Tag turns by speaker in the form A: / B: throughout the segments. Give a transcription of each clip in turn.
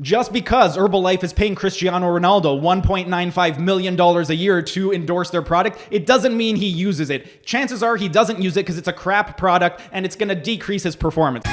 A: Just because Herbalife is paying Cristiano Ronaldo $1.95 million a year to endorse their product, it doesn't mean he uses it. Chances are he doesn't use it because it's a crap product and it's going to decrease his performance.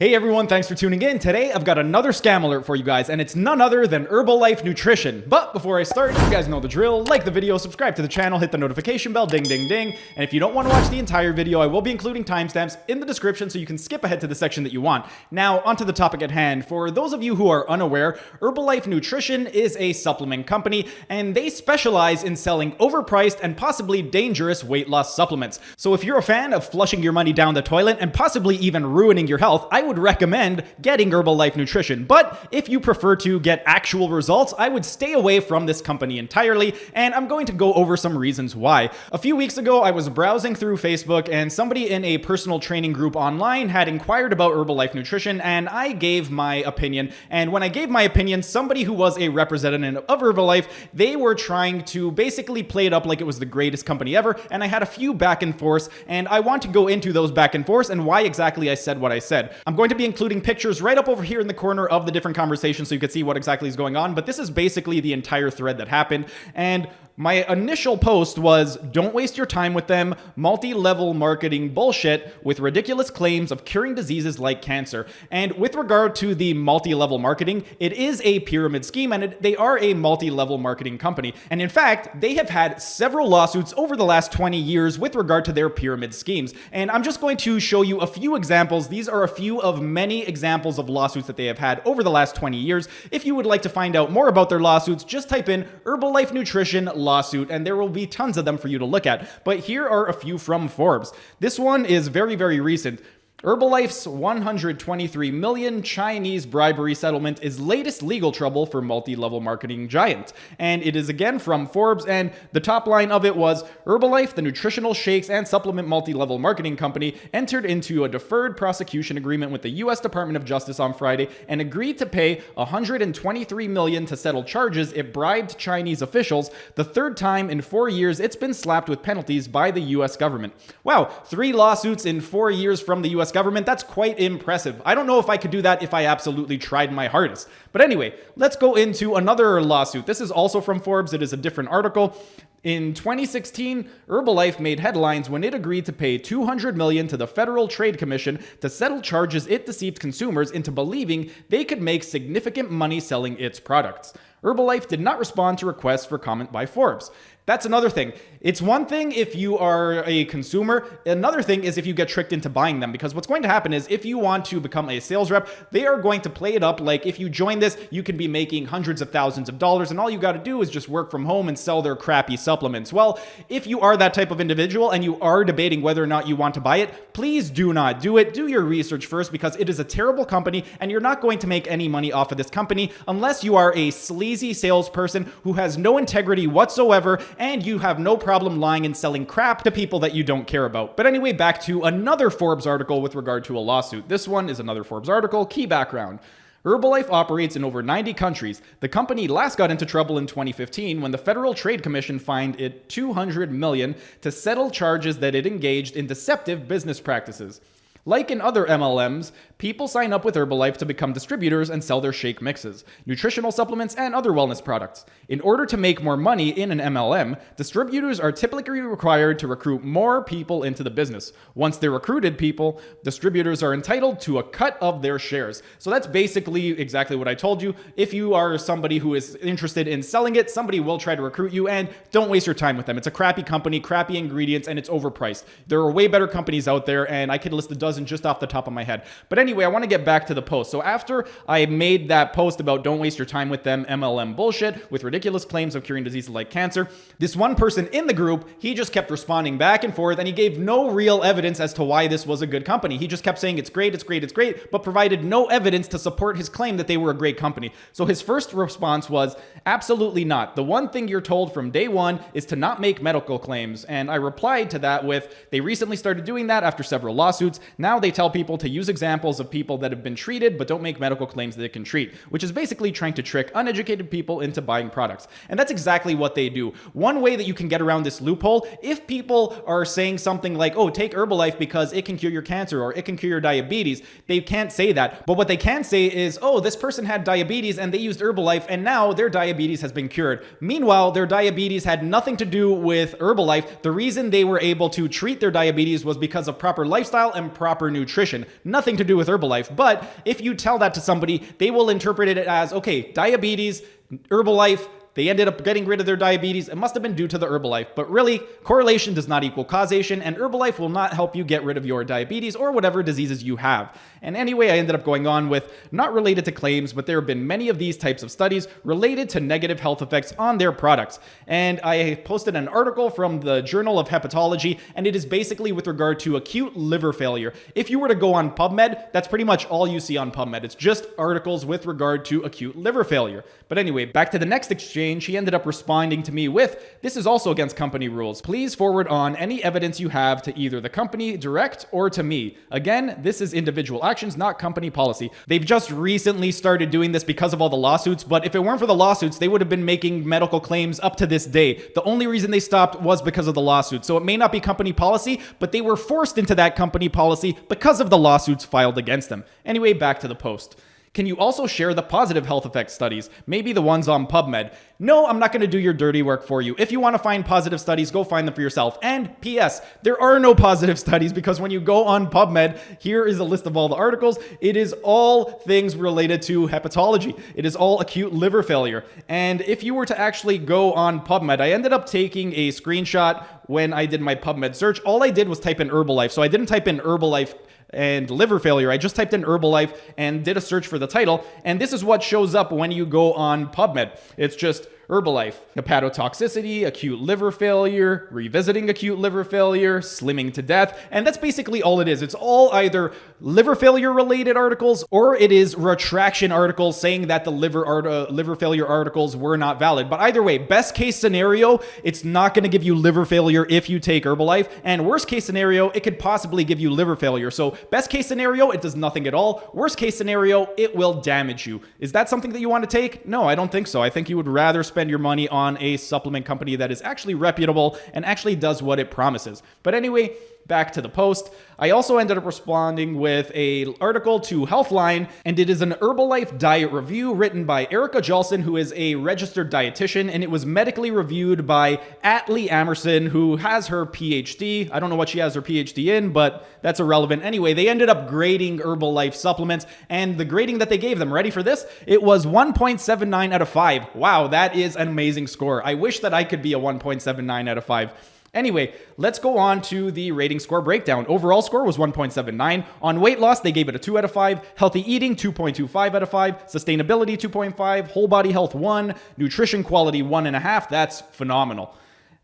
A: Hey everyone, thanks for tuning in. Today I've got another scam alert for you guys, and it's none other than Herbalife Nutrition. But before I start, you guys know the drill. Like the video, subscribe to the channel, hit the notification bell, ding ding ding. And if you don't want to watch the entire video, I will be including timestamps in the description so you can skip ahead to the section that you want. Now, onto the topic at hand. For those of you who are unaware, Herbalife Nutrition is a supplement company, and they specialize in selling overpriced and possibly dangerous weight loss supplements. So if you're a fan of flushing your money down the toilet and possibly even ruining your health, I would recommend getting Herbalife Nutrition. But if you prefer to get actual results, I would stay away from this company entirely, and I'm going to go over some reasons why. A few weeks ago, I was browsing through Facebook, and somebody in a personal training group online had inquired about Herbalife Nutrition, and I gave my opinion. And when I gave my opinion, somebody who was a representative of Herbalife, they were trying to basically play it up like it was the greatest company ever, and I had a few back and forths, and I want to go into those back and forths and why exactly I said what I said. I'm going to be including pictures right up over here in the corner of the different conversations so you can see what exactly is going on, but this is basically the entire thread that happened. And my initial post was, don't waste your time with them, multi-level marketing bullshit with ridiculous claims of curing diseases like cancer. And with regard to the multi-level marketing, it is a pyramid scheme, and they are a multi-level marketing company. And in fact, they have had several lawsuits over the last 20 years with regard to their pyramid schemes. And I'm just going to show you a few examples. These are a few of many examples of lawsuits that they have had over the last 20 years. If you would like to find out more about their lawsuits, just type in Herbalife Nutrition lawsuit, and there will be tons of them for you to look at. But here are a few from Forbes. This one is very, very recent. Herbalife's 123 million Chinese bribery settlement is latest legal trouble for multi-level marketing giant. And it is again from Forbes, and the top line of it was, Herbalife, the nutritional shakes and supplement multi-level marketing company, entered into a deferred prosecution agreement with the U.S. Department of Justice on Friday and agreed to pay $123 million to settle charges it bribed Chinese officials, the third time in 4 years it's been slapped with penalties by the U.S. government. Wow, 3 lawsuits in 4 years from the U.S. government. That's quite impressive. I don't know if I could do that if I absolutely tried my hardest. But anyway, let's go into another lawsuit. This is also from Forbes. It is a different article. In 2016, Herbalife made headlines when it agreed to pay $200 million to the Federal Trade Commission to settle charges it deceived consumers into believing they could make significant money selling its products. Herbalife did not respond to requests for comment by Forbes. That's another thing. It's one thing if you are a consumer. Another thing is if you get tricked into buying them, because what's going to happen is if you want to become a sales rep, they are going to play it up like if you join this, you can be making hundreds of thousands of dollars and all you got to do is just work from home and sell their crappy supplements. Well, if you are that type of individual and you are debating whether or not you want to buy it, please do not do it. Do your research first, because it is a terrible company and you're not going to make any money off of this company unless you are a sleazy salesperson who has no integrity whatsoever and you have no problem lying and selling crap to people that you don't care about. But anyway, back to another Forbes article with regard to a lawsuit. This one is another Forbes article. Key background. Herbalife operates in over 90 countries. The company last got into trouble in 2015 when the Federal Trade Commission fined it $200 million to settle charges that it engaged in deceptive business practices. Like in other MLMs, people sign up with Herbalife to become distributors and sell their shake mixes, nutritional supplements, and other wellness products. In order to make more money in an MLM, distributors are typically required to recruit more people into the business. Once they're recruited people, distributors are entitled to a cut of their shares. So that's basically exactly what I told you. If you are somebody who is interested in selling it, somebody will try to recruit you, and don't waste your time with them. It's a crappy company, crappy ingredients, and it's overpriced. There are way better companies out there, and I could list a dozen just off the top of my head. But anyway, I want to get back to the post. So after I made that post about don't waste your time with them, MLM bullshit with ridiculous claims of curing diseases like cancer, this one person in the group, he just kept responding back and forth, and he gave no real evidence as to why this was a good company. He just kept saying it's great, it's great, it's great, but provided no evidence to support his claim that they were a great company. So his first response was, absolutely not. The one thing you're told from day one is to not make medical claims. And I replied to that with, they recently started doing that after several lawsuits. Now they tell people to use examples of people that have been treated but don't make medical claims that it can treat, which is basically trying to trick uneducated people into buying products. And that's exactly what they do. One way that you can get around this loophole, if people are saying something like, oh, take Herbalife because it can cure your cancer or it can cure your diabetes, they can't say that. But what they can say is, oh, this person had diabetes and they used Herbalife and now their diabetes has been cured. Meanwhile, their diabetes had nothing to do with Herbalife. The reason they were able to treat their diabetes was because of proper lifestyle and proper nutrition. Nothing to do with Herbalife. But if you tell that to somebody, they will interpret it as, okay, diabetes, Herbalife, they ended up getting rid of their diabetes. It must have been due to the Herbalife. But really, correlation does not equal causation, and Herbalife will not help you get rid of your diabetes or whatever diseases you have. And anyway, I ended up going on with not related to claims, but there have been many of these types of studies related to negative health effects on their products. And I posted an article from the Journal of Hepatology, and it is basically with regard to acute liver failure. If you were to go on PubMed, that's pretty much all you see on PubMed. It's just articles with regard to acute liver failure. But anyway, back to the next exchange. She ended up responding to me with, this is also against company rules. Please forward on any evidence you have to either the company direct or to me. Again, this is individual actions, not company policy. They've just recently started doing this because of all the lawsuits, but if it weren't for the lawsuits, they would have been making medical claims up to this day. The only reason they stopped was because of the lawsuits. So it may not be company policy, but they were forced into that company policy because of the lawsuits filed against them. Anyway, back to the post. Can you also share the positive health effect studies? Maybe the ones on PubMed. No, I'm not going to do your dirty work for you. If you want to find positive studies, go find them for yourself. And P.S., there are no positive studies because when you go on PubMed, here is a list of all the articles. It is all things related to hepatology. It is all acute liver failure. And if you were to actually go on PubMed, I ended up taking a screenshot when I did my PubMed search. All I did was type in Herbalife. So I didn't type in Herbalife and liver failure. I just typed in Herbalife and did a search for the title, and this is what shows up when you go on PubMed. It's just Herbalife, hepatotoxicity, acute liver failure, revisiting acute liver failure, slimming to death, and that's basically all it is. It's all either liver failure related articles or it is retraction articles saying that the liver failure articles were not valid. But either way, best case scenario, it's not going to give you liver failure if you take Herbalife, and worst case scenario, it could possibly give you liver failure. So best case scenario, it does nothing at all. Worst case scenario, it will damage you. Is that something that you want to take? No, I don't think so. I think you would rather spend your money on a supplement company that is actually reputable and actually does what it promises. But anyway, back to the post. I also ended up responding with an article to Healthline, and it is an Herbalife diet review written by Erica Jolson, who is a registered dietitian, and it was medically reviewed by Atlee Amerson, who has her PhD. I don't know what she has her PhD in, but that's irrelevant. Anyway, they ended up grading Herbalife supplements, and the grading that they gave them, ready for this? It was 1.79 out of 5. Wow, that is an amazing score. I wish that I could be a 1.79 out of 5. Anyway, let's go on to the rating score breakdown. Overall score was 1.79. On weight loss, they gave it a 2 out of 5. Healthy eating, 2.25 out of 5. Sustainability, 2.5. Whole body health, 1. Nutrition quality, 1.5. That's phenomenal.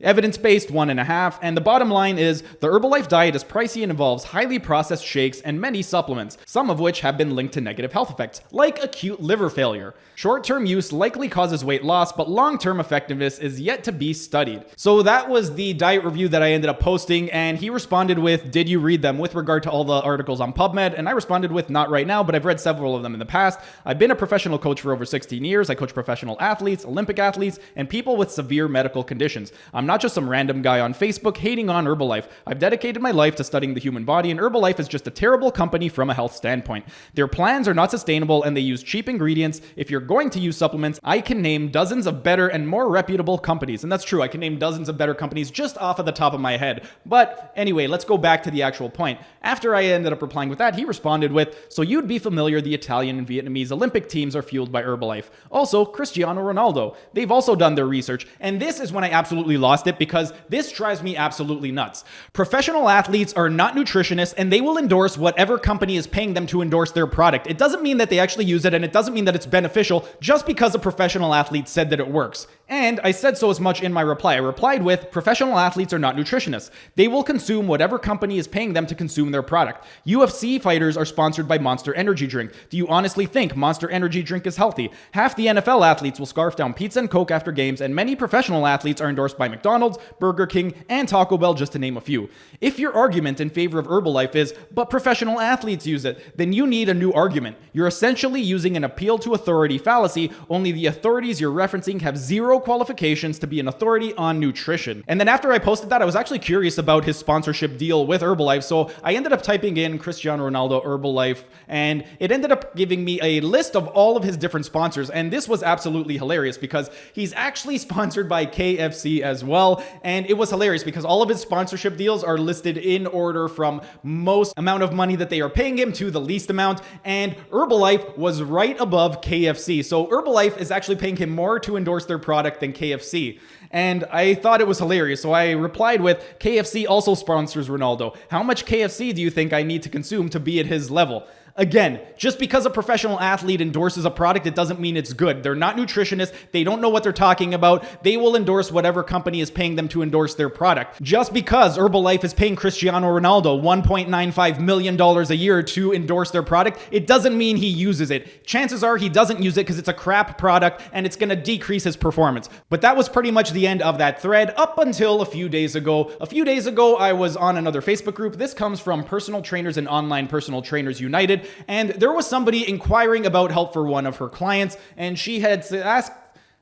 A: Evidence-based, 1.5. And the bottom line is, the Herbalife diet is pricey and involves highly processed shakes and many supplements, some of which have been linked to negative health effects, like acute liver failure. Short-term use likely causes weight loss, but long-term effectiveness is yet to be studied. So that was the diet review that I ended up posting, and he responded with, did you read them, with regard to all the articles on PubMed? And I responded with, not right now, but I've read several of them in the past. I've been a professional coach for over 16 years. I coach professional athletes, Olympic athletes, and people with severe medical conditions. I'm not just some random guy on Facebook hating on Herbalife. I've dedicated my life to studying the human body, and Herbalife is just a terrible company from a health standpoint. Their plans are not sustainable, and they use cheap ingredients. If you're going to use supplements, I can name dozens of better and more reputable companies. And that's true. I can name dozens of better companies just off of the top of my head. But anyway, let's go back to the actual point. After I ended up replying with that, he responded with, so you'd be familiar the Italian and Vietnamese Olympic teams are fueled by Herbalife. Also, Cristiano Ronaldo. They've also done their research. And this is when I absolutely lost it, because this drives me absolutely nuts. Professional athletes are not nutritionists, and they will endorse whatever company is paying them to endorse their product. It doesn't mean that they actually use it, and it doesn't mean that it's beneficial just because a professional athlete said that it works. And I said so as much in my reply. I replied with, professional athletes are not nutritionists. They will consume whatever company is paying them to consume their product. UFC fighters are sponsored by Monster Energy Drink. Do you honestly think Monster Energy Drink is healthy? Half the NFL athletes will scarf down pizza and Coke after games, and many professional athletes are endorsed by McDonald's, Burger King, and Taco Bell, just to name a few. If your argument in favor of Herbalife is, but professional athletes use it, then you need a new argument. You're essentially using an appeal to authority fallacy, only the authorities you're referencing have zero qualifications to be an authority on nutrition. And then after I posted that, I was actually curious about his sponsorship deal with Herbalife, so I ended up typing in Cristiano Ronaldo Herbalife, and it ended up giving me a list of all of his different sponsors, and this was absolutely hilarious because he's actually sponsored by KFC as well, and it was hilarious because all of his sponsorship deals are listed in order from most amount of money that they are paying him to the least amount, and Herbalife was right above KFC. So Herbalife is actually paying him more to endorse their product than KFC. And I thought it was hilarious. So I replied with, KFC also sponsors Ronaldo. How much KFC do you think I need to consume to be at his level? Again, just because a professional athlete endorses a product, it doesn't mean it's good. They're not nutritionists. They don't know what they're talking about. They will endorse whatever company is paying them to endorse their product. Just because Herbalife is paying Cristiano Ronaldo $1.95 million a year to endorse their product, it doesn't mean he uses it. Chances are he doesn't use it because it's a crap product and it's going to decrease his performance. But that was pretty much the end of that thread up until a few days ago. A few days ago, I was on another Facebook group. This comes from Personal Trainers and Online Personal Trainers United. And there was somebody inquiring about help for one of her clients, and she had asked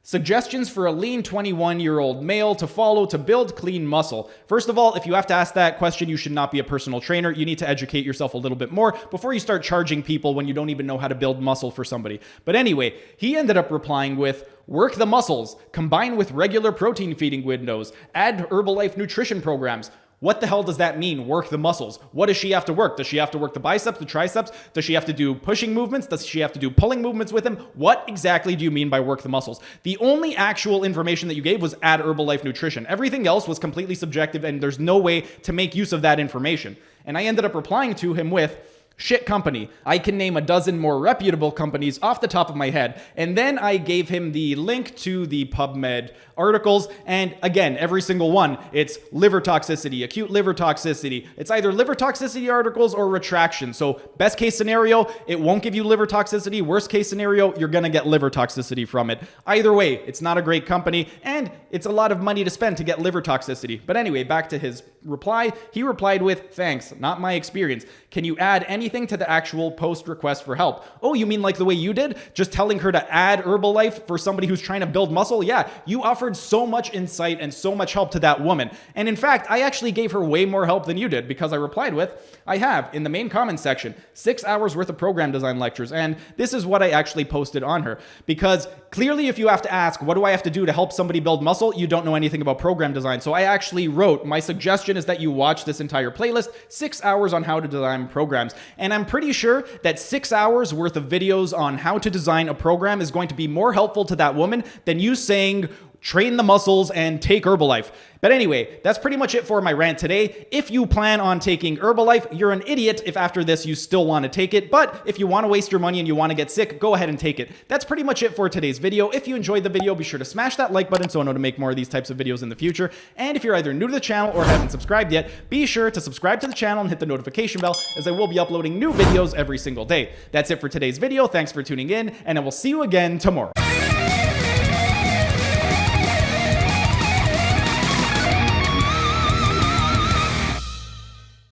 A: suggestions for a lean 21-year-old male to follow to build clean muscle. First of all, if you have to ask that question, you should not be a personal trainer. You need to educate yourself a little bit more before you start charging people when you don't even know how to build muscle for somebody. But anyway, he ended up replying with, work the muscles, combine with regular protein feeding windows, add Herbalife nutrition programs. What the hell does that mean, work the muscles? What does she have to work? Does she have to work the biceps, the triceps? Does she have to do pushing movements? Does she have to do pulling movements with him? What exactly do you mean by work the muscles? The only actual information that you gave was add Herbalife nutrition. Everything else was completely subjective, and there's no way to make use of that information. And I ended up replying to him with, shit company. I can name a dozen more reputable companies off the top of my head. And then I gave him the link to the PubMed articles. And again, every single one, it's liver toxicity, acute liver toxicity. It's either liver toxicity articles or retraction. So best case scenario, it won't give you liver toxicity. Worst case scenario, you're going to get liver toxicity from it. Either way, it's not a great company and it's a lot of money to spend to get liver toxicity. But anyway, back to his reply. He replied with, thanks, not my experience. Can you add anything to the actual post request for help? Oh, you mean like the way you did? Just telling her to add Herbalife for somebody who's trying to build muscle? Yeah, you offered so much insight and so much help to that woman. And in fact, I actually gave her way more help than you did because I replied with, I have, in the main comments section, 6 hours worth of program design lectures. And this is what I actually posted on her. Because clearly, if you have to ask, what do I have to do to help somebody build muscle? You don't know anything about program design. So I actually wrote, my suggestion is that you watch this entire playlist, 6 hours on how to design programs. And I'm pretty sure that 6 hours worth of videos on how to design a program is going to be more helpful to that woman than you saying, train the muscles and take Herbalife. But anyway, that's pretty much it for my rant today. If you plan on taking Herbalife, you're an idiot if after this you still want to take it. But if you want to waste your money and you want to get sick, go ahead and take it. That's pretty much it for today's video. If you enjoyed the video, be sure to smash that like button so I know to make more of these types of videos in the future. And if you're either new to the channel or haven't subscribed yet, be sure to subscribe to the channel and hit the notification bell as I will be uploading new videos every single day. That's it for today's video. Thanks for tuning in, and I will see you again tomorrow.